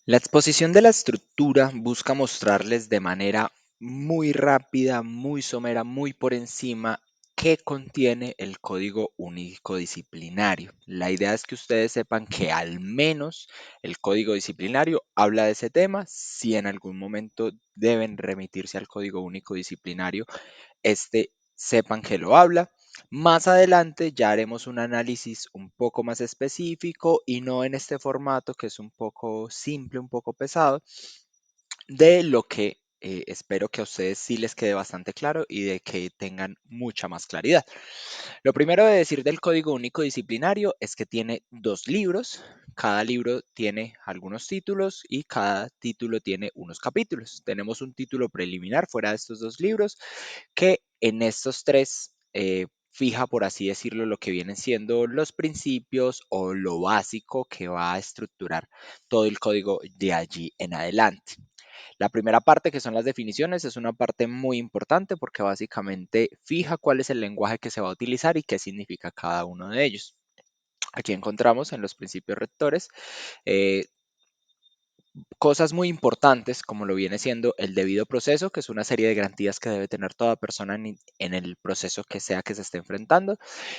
La exposición de la estructura busca mostrarles de manera muy rápida, muy somera, muy por encima qué contiene el código único disciplinario. La idea es que ustedes sepan que al menos el código disciplinario habla de ese tema. Si en algún momento deben remitirse al código único disciplinario, sepan que lo habla. Más adelante ya haremos un análisis un poco más específico y no en este formato que es un poco simple, un poco pesado, de lo que espero que a ustedes sí les quede bastante claro y de que tengan mucha más claridad. Lo primero de decir del Código Único Disciplinario es que tiene dos libros. Cada libro tiene algunos títulos y cada título tiene unos capítulos. Tenemos un título preliminar fuera de estos dos libros que en estos tres fija, por así decirlo, lo que vienen siendo los principios o lo básico que va a estructurar todo el código de allí en adelante. La primera parte, que son las definiciones, es una parte muy importante porque básicamente fija cuál es el lenguaje que se va a utilizar y qué significa cada uno de ellos. Aquí encontramos en los principios rectores eh, cosas muy importantes, como lo viene siendo el debido proceso, que es una serie de garantías que debe tener toda persona en el proceso que sea que se esté enfrentando,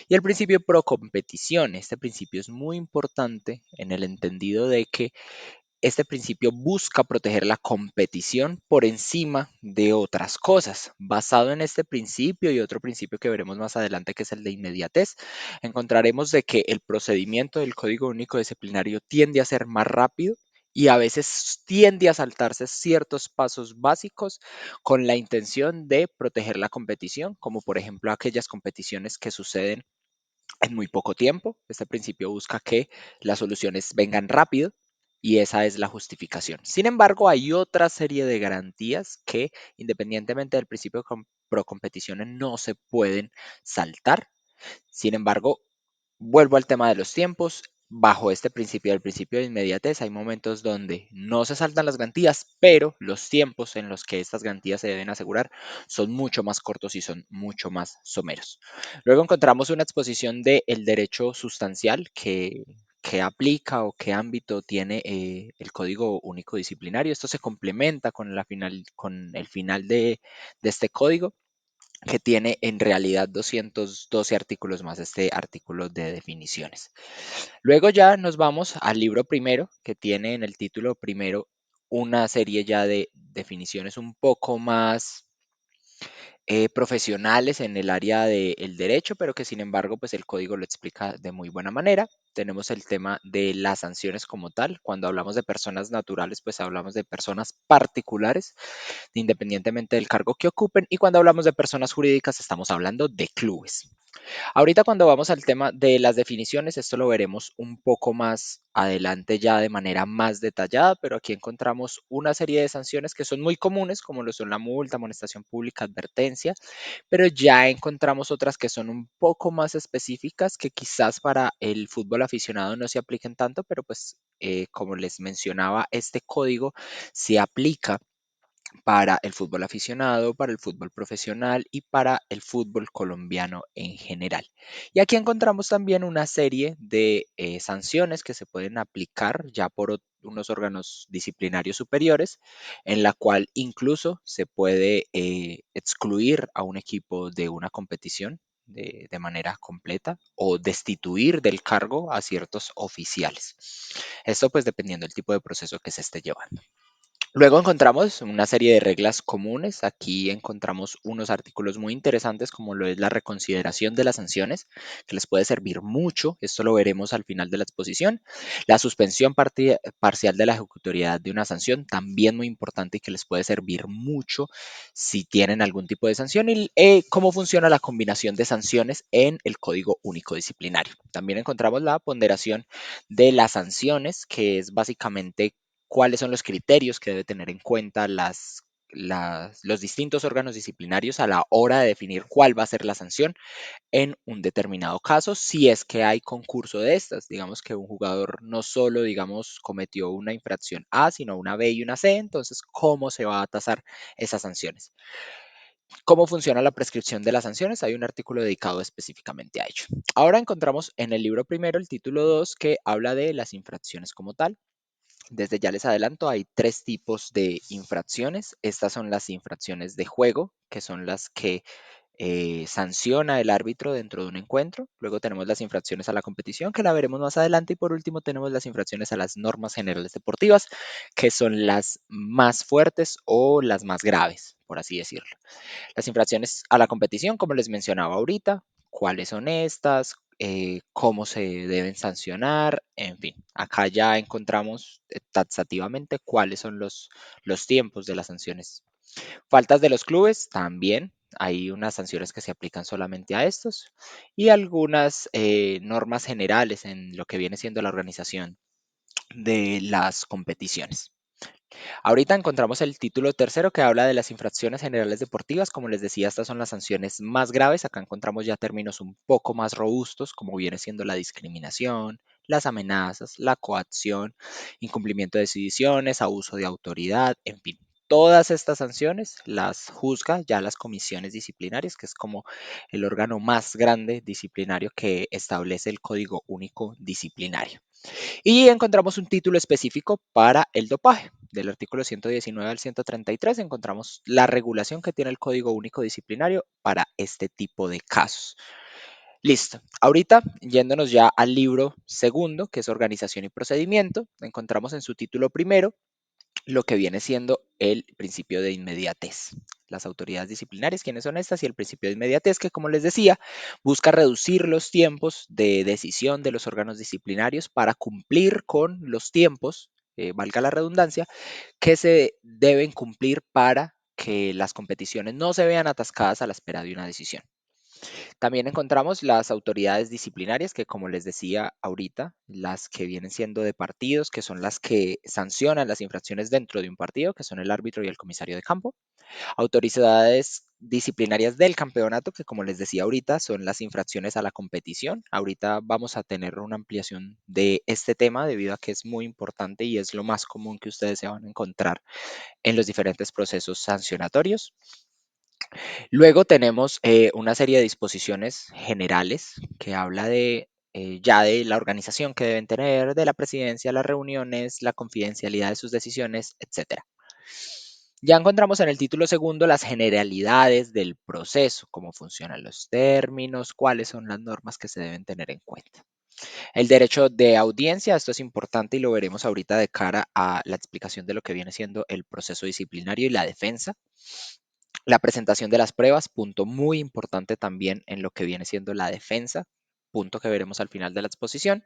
y el principio pro competición. Este principio es muy importante en el entendido de que este principio busca proteger la competición por encima de otras cosas. Basado en este principio y otro principio que veremos más adelante, que es el de inmediatez, encontraremos de que el procedimiento del Código Único Disciplinario tiende a ser más rápido y a veces tiende a saltarse ciertos pasos básicos con la intención de proteger la competición, como por ejemplo aquellas competiciones que suceden en muy poco tiempo. Este principio busca que las soluciones vengan rápido y esa es la justificación. Sin embargo, hay otra serie de garantías que, independientemente del principio de pro competición, no se pueden saltar. Sin embargo, vuelvo al tema de los tiempos. Bajo este principio, del principio de inmediatez, hay momentos donde no se saltan las garantías, pero los tiempos en los que estas garantías se deben asegurar son mucho más cortos y son mucho más someros. Luego encontramos una exposición del derecho sustancial que aplica o qué ámbito tiene el Código Único Disciplinario. Esto se complementa con el final de este código, que tiene en realidad 212 artículos más este artículo de definiciones. Luego ya nos vamos al libro primero, que tiene en el título primero una serie ya de definiciones un poco más profesionales en el área del derecho, pero que sin embargo, pues el código lo explica de muy buena manera. Tenemos el tema de las sanciones como tal. Cuando hablamos de personas naturales, pues hablamos de personas particulares, independientemente del cargo que ocupen. Y cuando hablamos de personas jurídicas, estamos hablando de clubes. Ahorita cuando vamos al tema de las definiciones, esto lo veremos un poco más adelante ya de manera más detallada, pero aquí encontramos una serie de sanciones que son muy comunes, como lo son la multa, amonestación pública, advertencia, pero ya encontramos otras que son un poco más específicas que quizás para el fútbol aficionado no se apliquen tanto, pero pues como les mencionaba, este código se aplica para el fútbol aficionado, para el fútbol profesional y para el fútbol colombiano en general. Y aquí encontramos también una serie de sanciones que se pueden aplicar ya por unos órganos disciplinarios superiores, en la cual incluso se puede excluir a un equipo de una competición de manera completa o destituir del cargo a ciertos oficiales. Esto pues dependiendo del tipo de proceso que se esté llevando. Luego encontramos una serie de reglas comunes. Aquí encontramos unos artículos muy interesantes como lo es la reconsideración de las sanciones, que les puede servir mucho. Esto lo veremos al final de la exposición. La suspensión parcial de la ejecutoriedad de una sanción, también muy importante y que les puede servir mucho si tienen algún tipo de sanción. Y cómo funciona la combinación de sanciones en el Código Único Disciplinario. También encontramos la ponderación de las sanciones, que es básicamente cuáles son los criterios que debe tener en cuenta los distintos órganos disciplinarios a la hora de definir cuál va a ser la sanción en un determinado caso, si es que hay concurso de estas. Digamos que un jugador no solo, digamos, cometió una infracción A, sino una B y una C, entonces, ¿cómo se va a tasar esas sanciones? ¿Cómo funciona la prescripción de las sanciones? Hay un artículo dedicado específicamente a ello. Ahora encontramos en el libro primero el título 2 que habla de las infracciones como tal. Desde ya les adelanto, hay tres tipos de infracciones. Estas son las infracciones de juego, que son las que sanciona el árbitro dentro de un encuentro. Luego tenemos las infracciones a la competición, que la veremos más adelante. Y por último tenemos las infracciones a las normas generales deportivas, que son las más fuertes o las más graves, por así decirlo. Las infracciones a la competición, como les mencionaba ahorita, cuáles son estas, cómo se deben sancionar, en fin, acá ya encontramos taxativamente cuáles son los tiempos de las sanciones. Faltas de los clubes, también hay unas sanciones que se aplican solamente a estos y algunas normas generales en lo que viene siendo la organización de las competiciones. Ahorita encontramos el título tercero que habla de las infracciones generales deportivas. Como les decía, estas son las sanciones más graves. Acá encontramos ya términos un poco más robustos, como viene siendo la discriminación, las amenazas, la coacción, incumplimiento de decisiones, abuso de autoridad, en fin. Todas estas sanciones las juzga ya las comisiones disciplinarias, que es como el órgano más grande disciplinario que establece el Código Único Disciplinario. Y encontramos un título específico para el dopaje. Del artículo 119 al 133 encontramos la regulación que tiene el Código Único Disciplinario para este tipo de casos. Listo. Ahorita, yéndonos ya al libro segundo, que es Organización y Procedimiento, encontramos en su título primero lo que viene siendo el principio de inmediatez. Las autoridades disciplinarias, ¿quiénes son estas? Y el principio de inmediatez, que como les decía, busca reducir los tiempos de decisión de los órganos disciplinarios para cumplir con los tiempos, valga la redundancia, que se deben cumplir para que las competiciones no se vean atascadas a la espera de una decisión. También encontramos las autoridades disciplinarias, que como les decía ahorita, las que vienen siendo de partidos, que son las que sancionan las infracciones dentro de un partido, que son el árbitro y el comisario de campo. Autoridades disciplinarias del campeonato, que como les decía ahorita, son las infracciones a la competición. Ahorita vamos a tener una ampliación de este tema debido a que es muy importante y es lo más común que ustedes se van a encontrar en los diferentes procesos sancionatorios. Luego tenemos una serie de disposiciones generales que habla de ya de la organización que deben tener, de la presidencia, las reuniones, la confidencialidad de sus decisiones, etcétera. Ya encontramos en el título segundo las generalidades del proceso, cómo funcionan los términos, cuáles son las normas que se deben tener en cuenta. El derecho de audiencia, esto es importante y lo veremos ahorita de cara a la explicación de lo que viene siendo el proceso disciplinario y la defensa. La presentación de las pruebas, punto muy importante también en lo que viene siendo la defensa, punto que veremos al final de la exposición.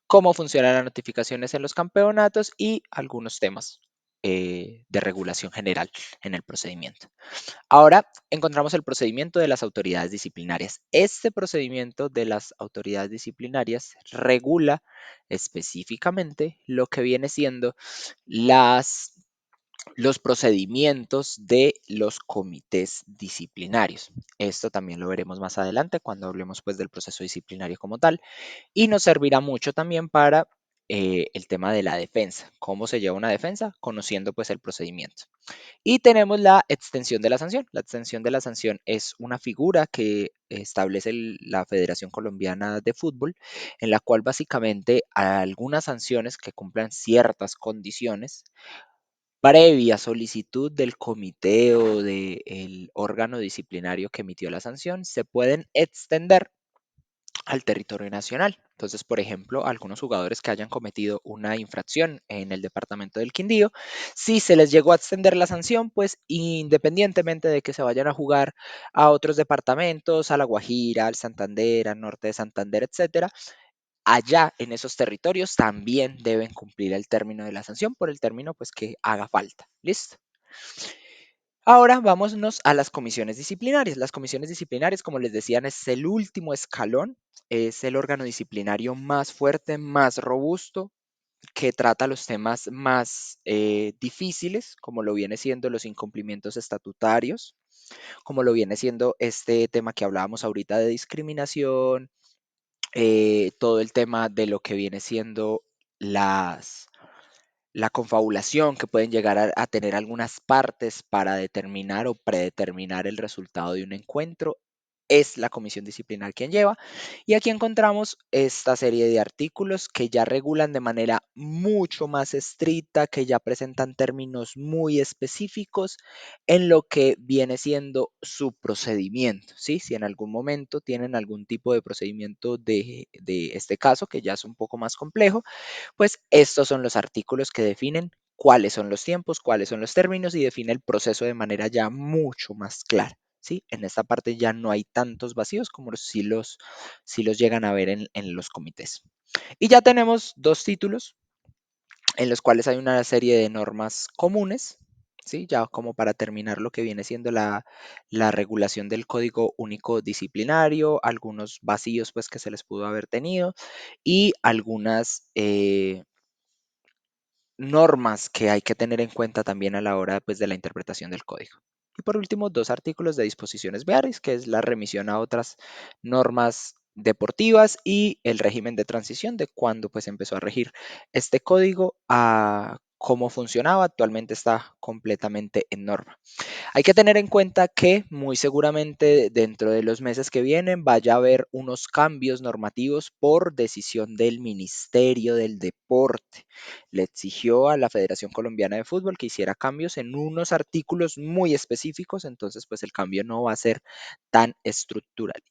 Cómo funcionan las notificaciones en los campeonatos y algunos temas de regulación general en el procedimiento. Ahora encontramos el procedimiento de las autoridades disciplinarias. Este procedimiento de las autoridades disciplinarias regula específicamente lo que viene siendo las los procedimientos de los comités disciplinarios. Esto también lo veremos más adelante cuando hablemos pues del proceso disciplinario como tal y nos servirá mucho también para el tema de la defensa. ¿Cómo se lleva una defensa? Conociendo pues el procedimiento. Y tenemos la extensión de la sanción. La extensión de la sanción es una figura que establece la Federación Colombiana de Fútbol, en la cual básicamente algunas sanciones que cumplan ciertas condiciones previa solicitud del comité o del órgano disciplinario que emitió la sanción, se pueden extender al territorio nacional. Entonces, por ejemplo, algunos jugadores que hayan cometido una infracción en el departamento del Quindío, si se les llegó a extender la sanción, pues independientemente de que se vayan a jugar a otros departamentos, a La Guajira, al Santander, al norte de Santander, etcétera, allá en esos territorios también deben cumplir el término de la sanción por el término pues que haga falta. ¿Listo? Ahora vámonos a las comisiones disciplinarias. Las comisiones disciplinarias, como les decían, es el último escalón, es el órgano disciplinario más fuerte, más robusto, que trata los temas más difíciles, como lo viene siendo los incumplimientos estatutarios, como lo viene siendo este tema que hablábamos ahorita de discriminación, todo el tema de lo que viene siendo la confabulación que pueden llegar a tener algunas partes para determinar o predeterminar el resultado de un encuentro. es la comisión disciplinar quien lleva. Y aquí encontramos esta serie de artículos que ya regulan de manera mucho más estricta, que ya presentan términos muy específicos en lo que viene siendo su procedimiento, ¿sí? Si en algún momento tienen algún tipo de procedimiento de este caso, que ya es un poco más complejo, pues estos son los artículos que definen cuáles son los tiempos, cuáles son los términos y define el proceso de manera ya mucho más clara. ¿Sí? En esta parte ya no hay tantos vacíos como si los llegan a ver en los comités. Y ya tenemos dos títulos en los cuales hay una serie de normas comunes, ¿sí? Ya como para terminar lo que viene siendo la regulación del Código Único Disciplinario, algunos vacíos pues que se les pudo haber tenido y algunas normas que hay que tener en cuenta también a la hora pues, de la interpretación del código. Y por último, dos artículos de disposiciones viales, que es la remisión a otras normas deportivas y el régimen de transición de cuando pues empezó a regir este código a cómo funcionaba, actualmente está completamente en norma. Hay que tener en cuenta que muy seguramente dentro de los meses que vienen vaya a haber unos cambios normativos por decisión del Ministerio del Deporte. Le exigió a la Federación Colombiana de Fútbol que hiciera cambios en unos artículos muy específicos, entonces pues el cambio no va a ser tan estructural.